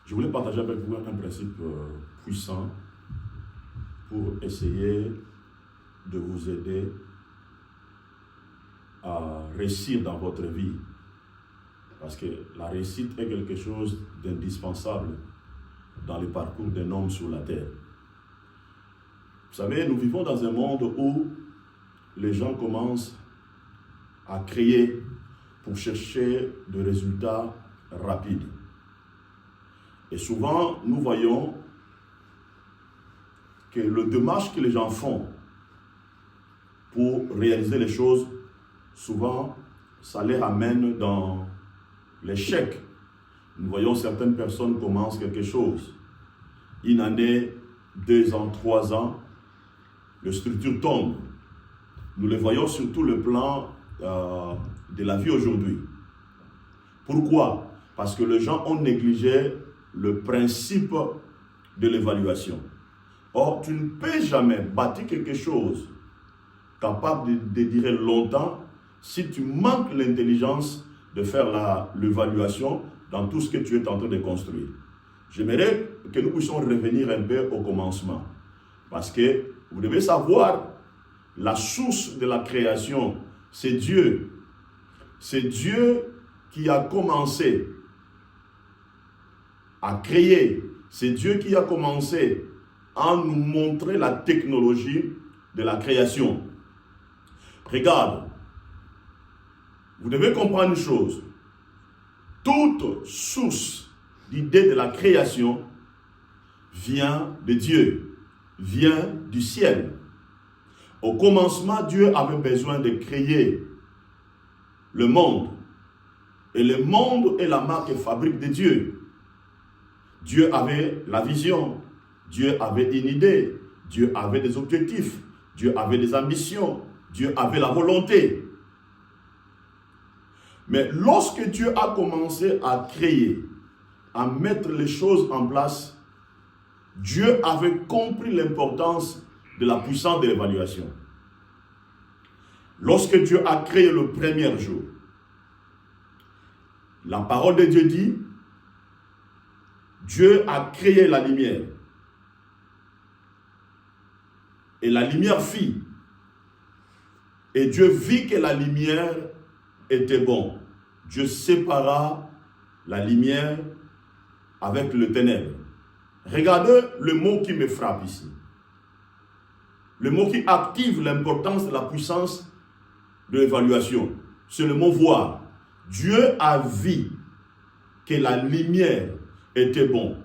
Je voulais partager avec vous un principe puissant pour essayer de vous aider à réussir dans votre vie. Parce que la réussite est quelque chose d'indispensable dans le parcours d'un homme sur la terre. Vous savez, nous vivons dans un monde où les gens commencent à créer pour chercher des résultats rapides. Et souvent, nous voyons que le démarche que les gens font pour réaliser les choses, souvent, ça les ramène dans l'échec. Nous voyons certaines personnes commencent quelque chose. Une année, 2 ans, 3 ans, la structure tombe. Nous les voyons sur tout le plan de la vie aujourd'hui. Pourquoi? Parce que les gens ont négligé le principe de l'évaluation. Or, tu ne peux jamais bâtir quelque chose capable de durer longtemps si tu manques l'intelligence de faire l'évaluation dans tout ce que tu es en train de construire. J'aimerais que nous puissions revenir un peu au commencement. Parce que vous devez savoir, la source de la création, c'est Dieu. C'est Dieu qui a commencé à créer. C'est Dieu qui a commencé à nous montrer la technologie de la création. Regarde, vous devez comprendre une chose. Toute source d'idée de la création vient de Dieu, vient du ciel. Au commencement, Dieu avait besoin de créer le monde. Et le monde est la marque et fabrique de Dieu. Dieu avait la vision, Dieu avait une idée, Dieu avait des objectifs, Dieu avait des ambitions, Dieu avait la volonté. Mais lorsque Dieu a commencé à créer, à mettre les choses en place, Dieu avait compris l'importance de la puissance de l'évaluation. Lorsque Dieu a créé le premier jour, la parole de Dieu dit, Dieu a créé la lumière. Et la lumière fit. Et Dieu vit que la lumière était bon. Dieu sépara la lumière avec le ténèbre. Regardez le mot qui me frappe ici. Le mot qui active l'importance de la puissance de l'évaluation. C'est le mot voir. Dieu a vu que la lumière était bon.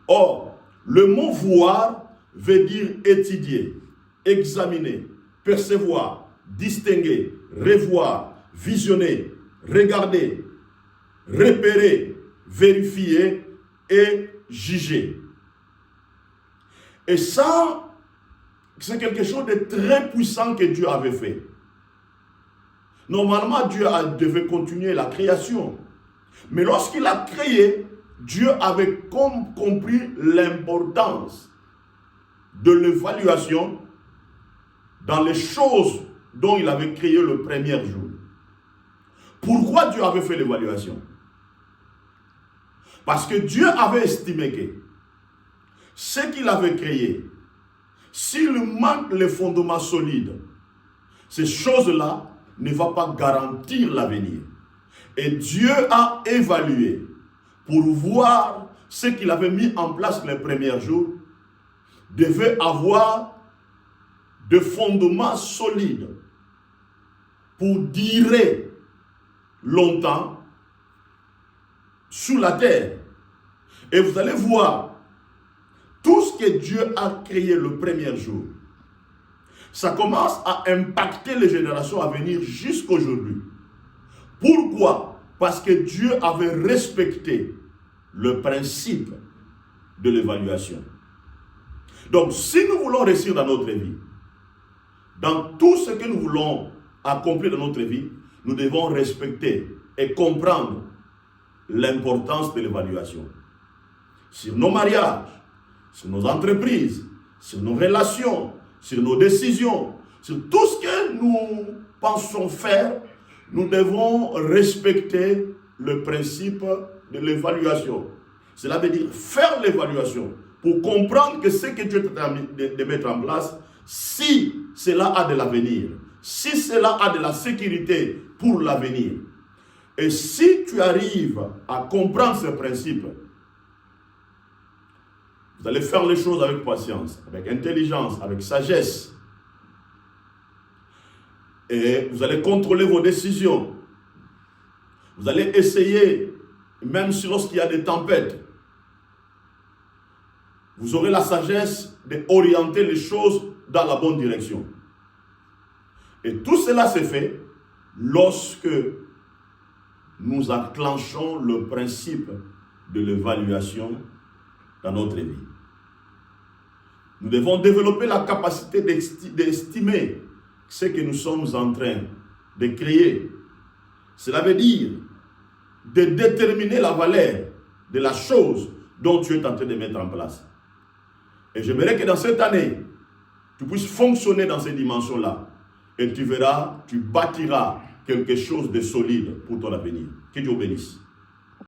Or, le mot voir veut dire étudier, examiner, percevoir, distinguer, revoir, visionner, regarder, repérer, vérifier et juger. Et ça, c'est quelque chose de très puissant que Dieu avait fait. Normalement, Dieu devait continuer la création. Mais lorsqu'il a créé, Dieu avait compris l'importance de l'évaluation dans les choses dont il avait créé le premier jour. Pourquoi Dieu avait fait l'évaluation? Parce que Dieu avait estimé que ce qu'il avait créé, s'il manque les fondements solides, ces choses-là ne vont pas garantir l'avenir. Et Dieu a évalué pour voir ce qu'il avait mis en place les premiers jours devait avoir des fondements solides pour durer longtemps sous la terre. Et vous allez voir, tout ce que Dieu a créé le premier jour, ça commence à impacter les générations à venir jusqu'aujourd'hui. Pourquoi? Parce que Dieu avait respecté le principe de l'évaluation. Donc, si nous voulons réussir dans notre vie, dans tout ce que nous voulons accomplir dans notre vie, nous devons respecter et comprendre l'importance de l'évaluation. Sur nos mariages, sur nos entreprises, sur nos relations, sur nos décisions, sur tout ce que nous pensons faire, nous devons respecter le principe de l'évaluation. Cela veut dire faire l'évaluation pour comprendre que ce que tu es en train de mettre en place, si cela a de l'avenir, si cela a de la sécurité pour l'avenir. Et si tu arrives à comprendre ce principe, vous allez faire les choses avec patience, avec intelligence, avec sagesse. Et vous allez contrôler vos décisions. Vous allez essayer, même si lorsqu'il y a des tempêtes, vous aurez la sagesse d'orienter les choses dans la bonne direction. Et tout cela s'est fait lorsque nous enclenchons le principe de l'évaluation dans notre vie. Nous devons développer la capacité d'estimer ce que nous sommes en train de créer. Cela veut dire de déterminer la valeur de la chose dont tu es en train de mettre en place. Et j'aimerais que dans cette année, tu puisses fonctionner dans ces dimensions-là. Et tu verras, tu bâtiras quelque chose de solide pour ton avenir. Que Dieu bénisse.